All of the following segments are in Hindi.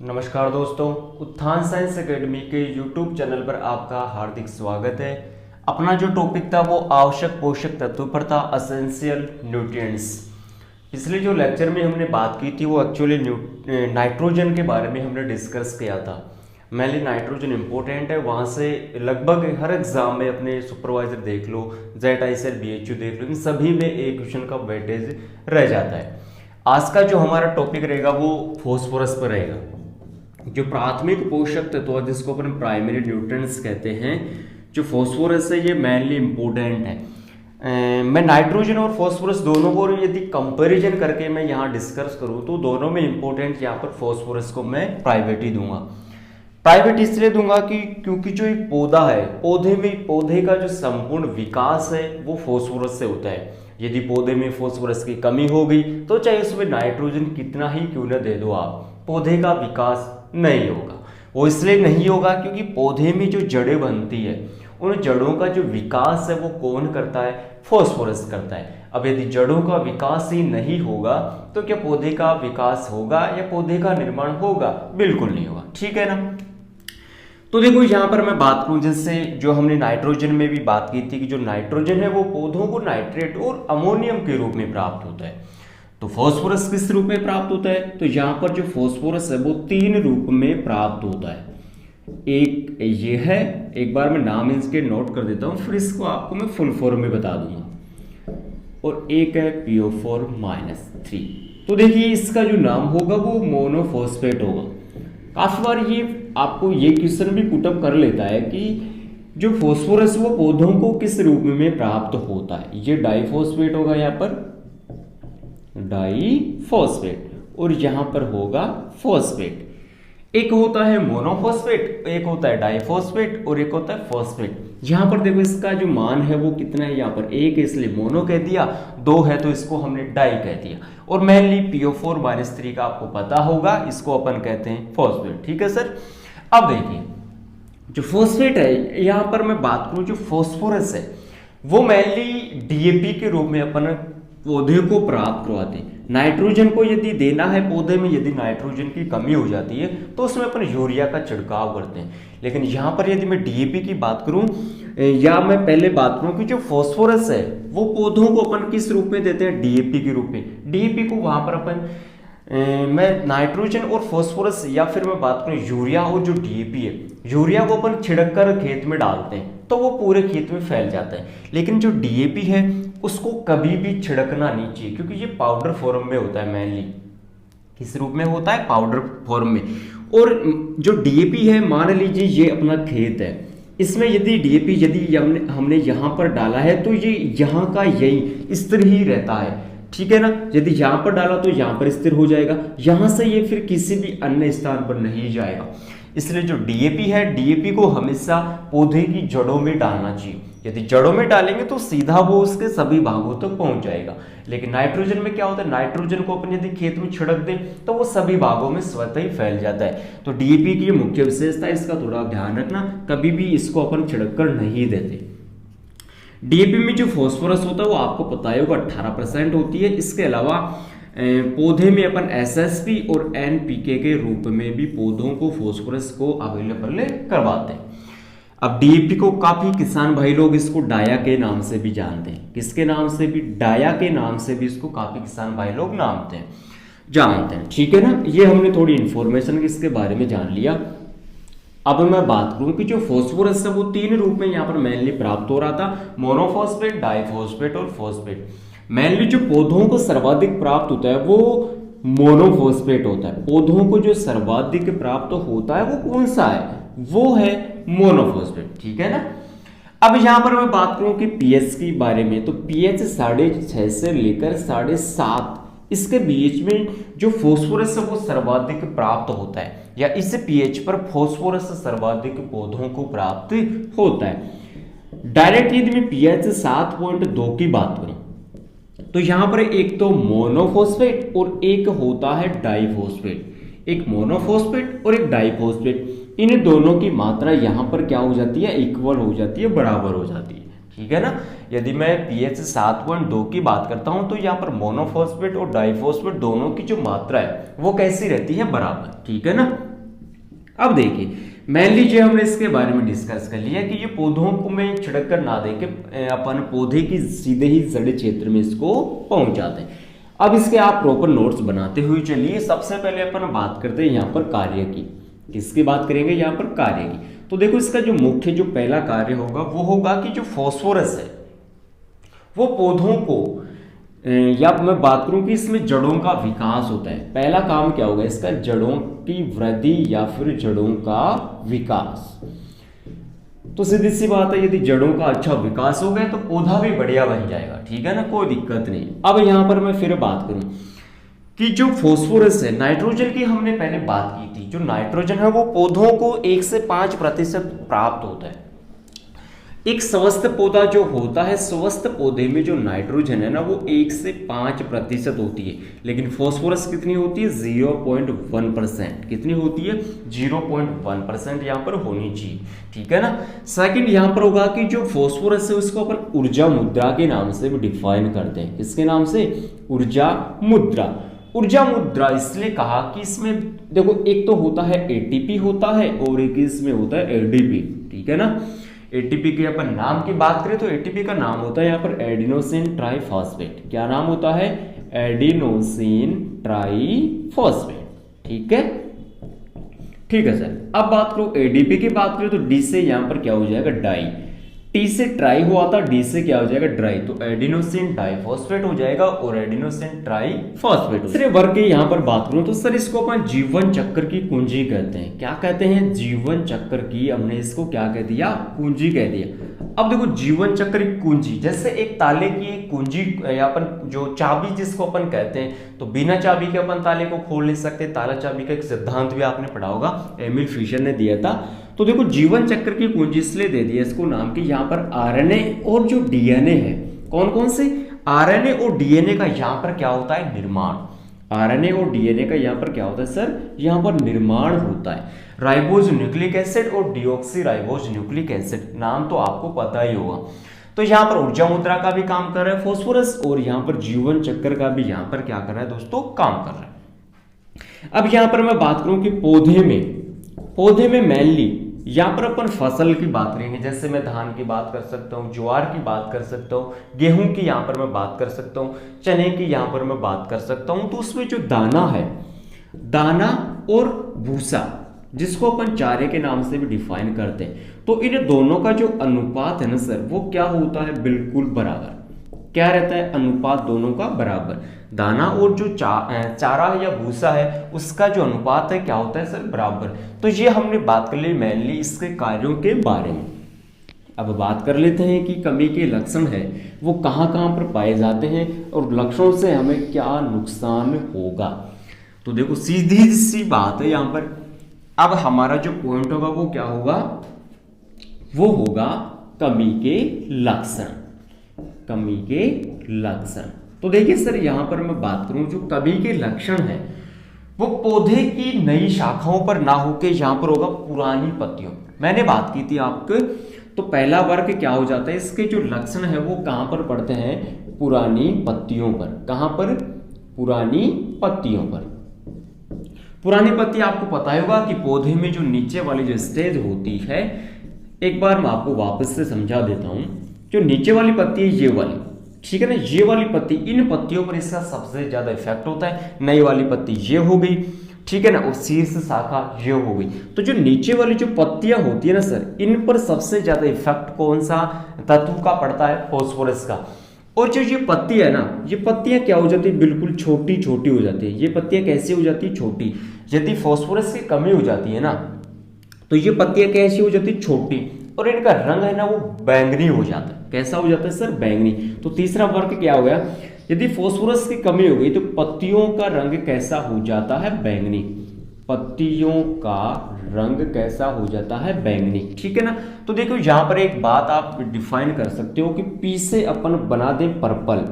नमस्कार दोस्तों, उत्थान साइंस एकेडमी के यूट्यूब चैनल पर आपका हार्दिक स्वागत है। अपना जो टॉपिक था वो आवश्यक पोषक तत्व पर था, एसेंशियल न्यूट्रिएंट्स। पिछले जो लेक्चर में हमने बात की थी वो एक्चुअली नाइट्रोजन के बारे में हमने डिस्कस किया था। मेनली नाइट्रोजन इंपॉर्टेंट है, वहाँ से लगभग हर एग्जाम में अपने सुपरवाइजर देख लो, जेट आईसीएल बीएचयू देख लो, इन सभी में एक क्वेश्चन का वेटेज रह जाता है। आज का जो हमारा टॉपिक रहेगा वो फॉस्फोरस पर रहेगा। जो प्राथमिक पोषक तत्व जिसको अपन प्राइमरी न्यूट्रिएंट्स कहते हैं, जो फॉस्फोरस है ये मेनली इंपॉर्टेंट है। मैं नाइट्रोजन और फॉस्फोरस दोनों को यदि कंपैरिजन करके मैं यहाँ डिस्कस करूँ तो दोनों में इंपॉर्टेंट यहाँ पर फॉस्फोरस को मैं प्राइवेट ही दूंगा। प्राइवेट इसलिए दूंगा कि क्योंकि जो एक पौधा है, पौधे का जो संपूर्ण विकास है वो फॉस्फोरस से होता है। यदि पौधे में फॉस्फोरस की कमी हो गई तो चाहे उसमें नाइट्रोजन कितना ही क्यों न दे दो आप, पौधे का विकास नहीं होगा। वो इसलिए नहीं होगा क्योंकि पौधे में जो जड़ें बनती है, उन जड़ों का जो विकास है वो कौन करता है? फॉस्फोरस करता है। अब यदि जड़ों का विकास ही नहीं होगा तो क्या पौधे का विकास होगा या पौधे का निर्माण होगा? बिल्कुल नहीं होगा। ठीक है ना। तो देखो यहाँ पर मैं बात करूं, जैसे जो हमने नाइट्रोजन में भी बात की थी कि जो नाइट्रोजन है वो पौधों को नाइट्रेट और अमोनियम के रूप में प्राप्त होता है। तो फॉस्फोरस किस रूप में प्राप्त होता है? तो यहाँ पर जो फॉस्फोरस है वो 3 रूप में प्राप्त होता है। एक ये है, एक बार मैं नाम इसके नोट कर देता हूँ, फिर इसको आपको मैं फुल फॉर्म में बता दूंगा। और एक है PO4-3। तो देखिए इसका जो नाम होगा वो मोनोफॉस्फेट होगा। काफी बार ये आपको ये क्वेश्चन भी पुटअप कर लेता है कि जो फॉस्फोरस वो पौधों को किस रूप में प्राप्त होता है। ये डाइफॉस्फेट होगा, यहाँ पर डाइफॉस्फेट, और यहाँ पर होगा फॉस्फेट। एक होता है मोनोफॉस्फेट, एक होता है डाइफॉस्फेट और एक होता है फॉस्फेट। यहाँ पर देखो इसका जो मान है वो कितना है, यहाँ पर 1 है इसलिए मोनो कह दिया, 2 है तो इसको हमने डाई कह दिया। और मेनली PO4-3 का आपको पता होगा, इसको अपन कहते हैं फॉस्फेट। ठीक है सर। अब देखिए जो फॉस्फेट है, यहाँ पर मैं बात करूं, जो फॉस्फोरस है वो मेनली DAP के रूप में अपन पौधे को प्राप्त करवाते हैं। नाइट्रोजन को यदि देना है पौधे में, यदि नाइट्रोजन की कमी हो जाती है तो उसमें अपन यूरिया का छिड़काव करते हैं। लेकिन यहाँ पर यदि मैं DAP की बात करूं, या मैं पहले बात करूं कि जो फॉस्फोरस है वो पौधों को अपन किस रूप में देते हैं? DAP के रूप में। DAP को वहां पर अपन मैं नाइट्रोजन और फॉस्फोरस, या फिर मैं बात करूं यूरिया और जो DAP है, यूरिया को अपन छिड़क कर खेत में डालते हैं तो वो पूरे खेत में फैल जाता है। लेकिन जो DAP है उसको कभी भी छिड़कना नहीं चाहिए, क्योंकि ये पाउडर फॉर्म में होता है। मेनली किस रूप में होता है? पाउडर फॉर्म में। और जो DAP है, मान लीजिए ये अपना खेत है, इसमें यदि DAP यदि हमने यहाँ पर डाला है तो ये यहाँ का यही स्थिर ही रहता है। ठीक है ना। यदि यहाँ पर डाला तो यहाँ पर स्थिर हो जाएगा, यहाँ से ये फिर किसी भी अन्य स्थान पर नहीं जाएगा। इसलिए जो DAP है, DAP को हमेशा पौधे की जड़ों में डालना चाहिए। यदि जड़ों में डालेंगे तो सीधा वो उसके सभी भागों तक पहुंच जाएगा। लेकिन नाइट्रोजन में क्या होता है? नाइट्रोजन को अपन यदि खेत में छिड़क दें तो वो सभी भागों में स्वतः ही फैल जाता है। तो DAP की मुख्य विशेषता है, इसका थोड़ा ध्यान रखना, कभी भी इसको अपन छिड़क कर नहीं देते। DAP में जो फॉस्फोरस होता है वो आपको पता है होगा 18% होती है। इसके अलावा पौधे में अपन SSP और NPK के रूप में भी पौधों को फॉस्फोरस को अवेलेबल करवाते हैं। अब DAP को काफी किसान भाई लोग इसको डाया के नाम से भी जानते हैं। किसके नाम से भी? डाया के नाम से भी इसको काफी किसान भाई लोग जानते हैं। ठीक है ना। ये हमने थोड़ी इंफॉर्मेशन इसके बारे में जान लिया। अब मैं बात करूं कि जो फॉस्फोरस है वो 3 रूप में यहाँ पर मेनली प्राप्त हो रहा था, मोनोफॉस्फेट, डाइफॉस्फेट और फॉस्फेट। मेनली जो पौधों को सर्वाधिक प्राप्त होता है वो मोनोफॉस्फेट होता है। पौधों को जो सर्वाधिक प्राप्त होता है वो कौन सा है? वो है मोनोफॉस्फेट। ठीक है ना। अब यहां पर मैं बात करूं कि pH के बारे में, तो pH 6.5 से लेकर 7.5, इसके बीच में जो फॉस्फोरस है वो सर्वाधिक प्राप्त होता है, या इस pH पर फॉस्फोरस सर्वाधिक पौधों को प्राप्त होता है। डायरेक्ट यदि मैं pH 7.2 की बात करूं तो यहां पर एक तो मोनोफॉस्फेट और एक होता है डाइफॉस्फेट। एक मोनोफॉस्फेट और एक डाइफॉस्फेट, इन दोनों की मात्रा यहां पर क्या हो जाती है? इक्वल हो जाती है, बराबर हो जाती है। ठीक है ना। यदि मैं pH 7.2 की बात करता हूं तो यहाँ पर मोनोफॉस्फेट और डाइफॉस्फेट दोनों की जो मात्रा है वो कैसी रहती है? बराबर। ठीक है ना। अब देखिए मेनली जो हमने इसके बारे में डिस्कस कर लिया कि ये पौधों को में छिड़क कर ना दे के अपन पौधे की सीधे ही जड़ क्षेत्र में इसको पहुंचाते हैं। अब इसके आप प्रॉपर नोट्स बनाते हुए चलिए। सबसे पहले अपन बात करते हैं यहाँ पर कार्य की। किसकी बात करेंगे यहाँ पर? कार्य की। तो देखो इसका जो मुख्य जो पहला कार्य होगा वो होगा कि जो फास्फोरस है वो पौधों को या मैं बात करूं कि इसमें जड़ों का विकास होता है। पहला काम क्या होगा इसका? जड़ों की वृद्धि या फिर जड़ों का विकास। तो सीधी सी बात है, यदि जड़ों का अच्छा विकास हो गया तो पौधा भी बढ़िया बन जाएगा, ठीक है ना, कोई दिक्कत नहीं। अब यहां पर मैं फिर बात करूं कि जो फास्फोरस है, नाइट्रोजन की हमने पहले बात की थी। जो नाइट्रोजन है वो पौधों को 1 से 5% प्राप्त होता है। एक स्वस्थ पौधा जो होता है, स्वस्थ पौधे में जो नाइट्रोजन है ना वो 1 से 5% होती है, लेकिन फास्फोरस कितनी होती है? 0.1%। कितनी होती है? 0.1% यहाँ पर होनी चाहिए, ठीक है ना। सेकंड यहाँ पर होगा कि जो फास्फोरस है उसको अपन ऊर्जा मुद्रा के नाम से भी डिफाइन करते हैं। किसके नाम से? ऊर्जा मुद्रा। ऊर्जा मुद्रा इसलिए कहा कि इसमें देखो एक तो होता है एटीपी होता है और एक इसमें होता है एडीपी, ठीक है ना। एटीपी के अपन नाम की बात करें तो एटीपी का नाम होता है यहाँ पर एडिनोसिन ट्राइफॉस्फेट। क्या नाम होता है? एडिनोसिन ट्राइफॉस्फेट, ठीक है, ठीक है सर। अब बात करो एडीपी की बात करें तो डी से यहाँ पर क्या हो जाएगा? डाई। टी से ट्राई हुआ था, डी से क्या हो जाएगा? ड्राई। तो एडिनोसिन डाइफॉस्फेट हो जाएगा और एडिनोसिन ट्राइफॉस्फेट। दूसरे वर्ग की यहाँ पर बात करूं तो सर इसको अपन जीवन चक्र की कुंजी कहते हैं। क्या कहते हैं? जीवन चक्र की, हमने इसको क्या कह दिया? कुंजी कह दिया। अब देखो जीवन चक्र की कुंजी, जैसे एक ताले की एक कुंजी या अपन जो चाबी जिसको अपन कहते हैं, तो बिना चाबी के अपन ताले को खोल नहीं सकते। ताला चाबी का एक सिद्धांत भी आपने पढ़ा होगा, एमिल फिशर ने दिया था। तो देखो जीवन चक्र की कुंजी इसलिए दे दिया इसको नाम की, यहाँ पर आरएनए और जो डीएनए है, कौन कौन से? आरएनए और डीएनए का यहाँ पर क्या होता है? निर्माण। आरएनए और डीएनए का यहाँ पर क्या होता है सर? यहाँ पर निर्माण होता है। राइबोज न्यूक्लिक एसिड और डिऑक्सी राइबोज न्यूक्लिक एसिड, नाम तो आपको पता ही होगा। तो यहाँ पर ऊर्जा मुद्रा का भी काम कर रहा है फास्फोरस और यहाँ पर जीवन चक्र का भी यहाँ पर क्या कर रहा है दोस्तों? काम कर रहा है। अब यहाँ पर मैं बात करूं कि पौधे में मेनली यहाँ पर अपन फसल की बात करेंगे। जैसे मैं धान की बात कर सकता हूँ, ज्वार की बात कर सकता हूँ, गेहूं की यहाँ पर मैं बात कर सकता हूँ, चने की यहाँ पर मैं बात कर सकता हूँ। तो उसमें जो दाना है, दाना और भूसा, जिसको अपन चारे के नाम से भी डिफाइन करते हैं, तो इन दोनों का जो अनुपात है ना सर, वो क्या होता है? बिल्कुल बराबर। क्या रहता है? अनुपात दोनों का बराबर। दाना और जो चारा है या भूसा है उसका जो अनुपात है क्या होता है सर? बराबर। तो ये हमने बात कर ली मेनली इसके कार्यों के बारे में। अब बात कर लेते हैं कि कमी के लक्षण है वो कहाँ कहाँ पर पाए जाते हैं और लक्षणों से हमें क्या नुकसान होगा। तो देखो सीधी सी बात है यहाँ पर। अब हमारा जो पॉइंट होगा वो क्या होगा? वो होगा कमी के लक्षण। कमी के लक्षण। तो देखिए सर यहाँ पर मैं बात करूं जो कमी के लक्षण है वो पौधे की नई शाखाओं पर ना होके यहाँ पर होगा पुरानी पत्तियों। मैंने बात की थी आपके, तो पहला वर्ग क्या हो जाता है? इसके जो लक्षण है वो कहां पर पड़ते हैं? पुरानी पत्तियों पर। कहां पर? पुरानी पत्तियों पर। पुरानी पत्ती आपको पता होगा कि पौधे में जो नीचे वाली जो स्टेज होती है, एक बार मैं आपको वापस से समझा देता हूं। जो नीचे वाली पत्ती है ये वाली, ठीक है ना, ये वाली पत्ती, इन पत्तियों पर इसका सबसे ज्यादा इफेक्ट होता है। नई वाली पत्ती ये हो गई, ठीक है ना, और शीर्ष शाखा ये हो गई। तो जो नीचे वाली जो पत्तियां होती है ना सर, इन पर सबसे ज्यादा इफेक्ट कौन सा तत्व का पड़ता है? फास्फोरस का। और जो ये पत्ती है ना, ये पत्तियां क्या हो जाती है? बिल्कुल छोटी छोटी हो जाती है। ये पत्तियां कैसी हो जाती है? छोटी। यदि फास्फोरस की कमी हो जाती है ना तो ये पत्तियां कैसी हो जाती है? छोटी। और इनका रंग है ना वो बैंगनी हो जाता है। कैसा हो जाता है सर? बैंगनी। तो तीसरा वर्ग क्या हो गया? यदि फास्फोरस की कमी हो गई तो पत्तियों का रंग कैसा हो जाता है? बैंगनी। पत्तियों का रंग कैसा हो जाता है? बैंगनी, ठीक है ना। तो देखो यहां पर एक बात आप डिफाइन कर सकते हो कि पी से अपन बना दें पर्पल।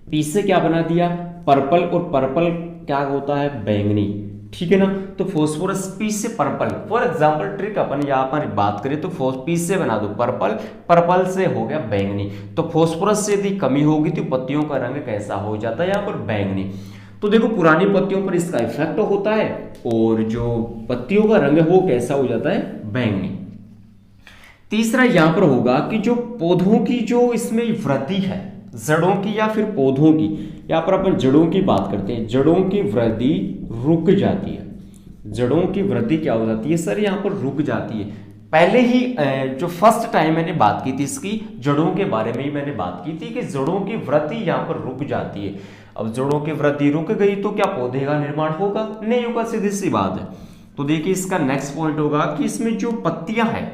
पी से क्या बना दिया? पर्पल। और पर्पल क्या होता है? बैंगनी, ठीक है ना। तो फास्फोरस पी से पर्पल, फॉर एग्जांपल ट्रिक अपन यहाँ पर बात करें तो पी से बना दो पर्पल, पर्पल से हो गया बैंगनी। तो फास्फोरस से यदि कमी होगी तो पत्तियों का रंग कैसा हो जाता है? यहाँ पर बैंगनी। तो देखो पुरानी पत्तियों पर इसका इफेक्ट होता है और जो पत्तियों का रंग है वो कैसा हो जाता है, बैंगनी। तीसरा यहां पर होगा कि जो पौधों की जो इसमें वृद्धि है, जड़ों की या फिर पौधों की, यहां पर अपन जड़ों की बात करते हैं, जड़ों की वृद्धि रुक जाती है। जड़ों की वृद्धि क्या हो जाती है सर, यहां पर रुक जाती है। पहले ही जो फर्स्ट टाइम मैंने बात की थी इसकी जड़ों के बारे में ही मैंने बात की थी कि जड़ों की वृद्धि यहां पर रुक जाती है। अब जड़ों की वृद्धि रुक गई तो क्या पौधे का निर्माण होगा, नहीं होगा, सीधी सी बात है। तो देखिए इसका नेक्स्ट पॉइंट होगा कि इसमें जो पत्तियां हैं,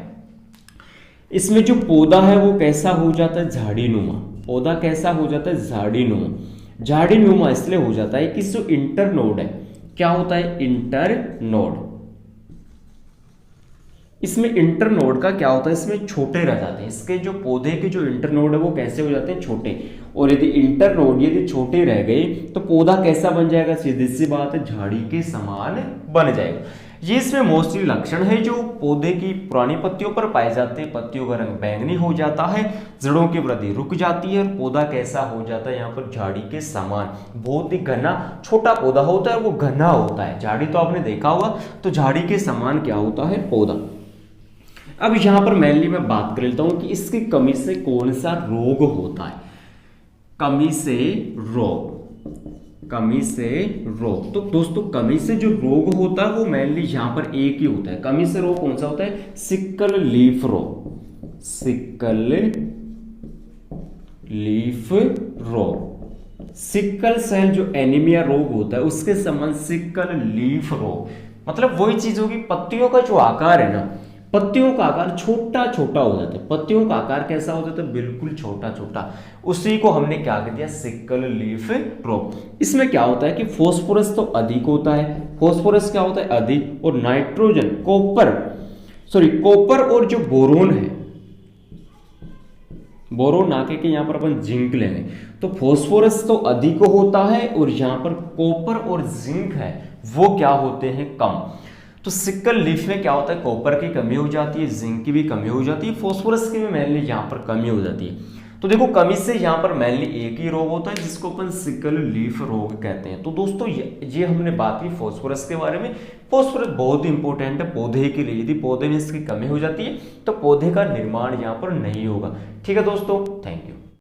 इसमें जो पौधा है वो कैसा हो जाता है, झाड़ी नुमा। पौधा कैसा हो जाता है, झाड़ी नुमा। झाड़ी नुमा इसलिए हो जाता है कि जो इंटरनोड है, क्या होता है, इंटरनोड। इसमें इंटरनोड का क्या होता है, इसमें छोटे रह जाते हैं। इसके जो पौधे के जो इंटरनोड है वो कैसे हो जाते हैं, छोटे। और यदि इंटरनोड यदि छोटे रह गए तो पौधा कैसा बन जाएगा, सीधी सी बात है, झाड़ी के समान बन जाएगा। ये इसमें मोस्टली लक्षण है जो पौधे की पुरानी पत्तियों पर पाए जाते हैं। पत्तियों का रंग बैंगनी हो जाता है, जड़ों की वृद्धि रुक जाती है और पौधा कैसा हो जाता है, यहाँ पर झाड़ी के समान। बहुत ही घना छोटा पौधा होता है, वो घना होता है। झाड़ी तो आपने देखा होगा, तो झाड़ी के समान क्या होता है, पौधा। अब यहां पर मेनली मैं बात कर लेता हूं कि इसकी कमी से कौन सा रोग होता है। कमी से रोग, कमी से रोग। तो दोस्तों कमी से जो रोग होता है वो मेनली यहां पर एक ही होता है। कमी से रोग कौन सा होता है, सिकल लीफ रोग। सिकल लीफ रोग। सिकल सेल जो एनीमिया रोग होता है उसके समान सिकल लीफ रोग, मतलब वही चीज होगी, पत्तियों का जो आकार है ना, पत्तियों का आकार छोटा छोटा हो जाता है। पत्तियों का आकार कैसा हो जाता है, बिल्कुल छोटा छोटा। उसी को हमने क्या कर दिया, सिकल लीफ रोग। इसमें क्या होता है कि फास्फोरस तो अधिक होता है, फास्फोरस क्या होता है, अधिक, और नाइट्रोजन, कॉपर और जो बोरोन है, बोरोन ना के यहां पर अपन जिंक लेंगे, तो फास्फोरस तो अधिक होता है और यहां पर कॉपर और जिंक है वो क्या होते हैं, कम। तो सिकल लीफ में क्या होता है, कॉपर की कमी हो जाती है, जिंक की भी कमी हो जाती है, फास्फोरस की भी मेनली यहाँ पर कमी हो जाती है। तो देखो कमी से यहाँ पर मेनली एक ही रोग होता है जिसको अपन सिकल लीफ रोग कहते हैं। तो दोस्तों ये हमने बात की फास्फोरस के बारे में। फास्फोरस बहुत ही इंपॉर्टेंट है पौधे के लिए। यदि पौधे में इसकी कमी हो जाती है तो पौधे का निर्माण यहाँ पर नहीं होगा। ठीक है दोस्तों, थैंक यू।